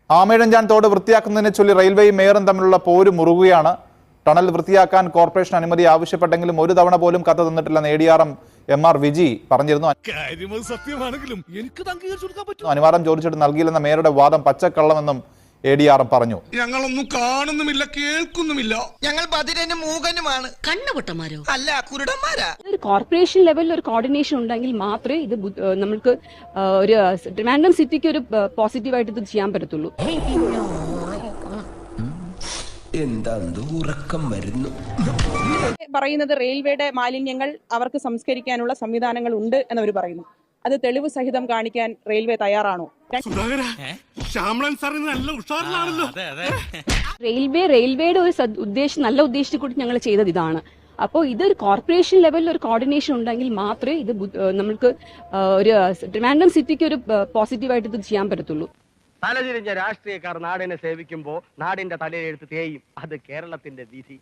ആമയിഴഞ്ചാൻ തോട് വൃത്തിയാക്കുന്നതിനെ ചൊല്ലി റെയിൽവേയും മേയറും തമ്മിലുള്ള പോര് മുറുകുകയാണ്. ടണൽ വൃത്തിയാക്കാൻ കോർപ്പറേഷൻ അനുമതി ആവശ്യപ്പെട്ടെങ്കിലും ഒരു തവണ പോലും കത്ത് തന്നിട്ടില്ലെന്ന് ADRM MR വിജി പറഞ്ഞിരുന്നു. അനുവാദം ചോദിച്ചിട്ട് നൽകിയില്ലെന്ന മേയറുടെ വാദം പച്ചക്കള്ളമെന്നും ADRM പറഞ്ഞു. ഞങ്ങളൊന്നും കാണുന്നുമില്ല, കേൾക്കുന്നുമില്ല. ഞങ്ങൾ ബധിരനും മൂകനുമാണ്. കണ്ണുപൊട്ടന്മാരോ? അല്ല, കുരുടന്മാരാ. ഒരു കോർപ്പറേഷൻ ലെവലിൽ ഒരു കോർഡിനേഷൻ ഉണ്ടെങ്കിൽ മാത്രമേ ഇത് നമുക്ക് ഒരു ട്രിവാൻഡ്രം സിറ്റിക്ക് ഒരു പോസിറ്റീവായിട്ട് ഇത് ചെയ്യാൻ പറ്റത്തുള്ളൂ. എന്താ ഉറക്കം വരുന്നു പറയുന്നത് റെയിൽവേയുടെ മാലിന്യങ്ങൾ അവർക്ക് സംസ്കരിക്കാനുള്ള സംവിധാനങ്ങൾ ഉണ്ട് എന്നവർ പറയുന്നു. അത് തെളിവ് സഹിതം കാണിക്കാൻ റെയിൽവേ തയ്യാറാണോ? റെയിൽവേയുടെ ഒരു നല്ല ഉദ്ദേശത്തിൽ കൂടി ഞങ്ങൾ ചെയ്തത് ഇതാണ്. അപ്പോൾ ഇതൊരു കോർപ്പറേഷൻ ലെവലിൽ ഒരു കോർഡിനേഷൻ ഉണ്ടെങ്കിൽ മാത്രമേ ഇത് നമുക്ക് ഒരു ട്രിവാൻഡ്രം സിറ്റിക്ക് ഒരു പോസിറ്റീവായിട്ട് ഇത് ചെയ്യാൻ പറ്റത്തുള്ളൂ. തലതിരിഞ്ഞ രാഷ്ട്രീയക്കാർ നാടിനെ സേവിക്കുമ്പോൾ നാടിന്റെ തലയെഴുത്ത് തേയും. അത് കേരളത്തിന്റെ വിധി.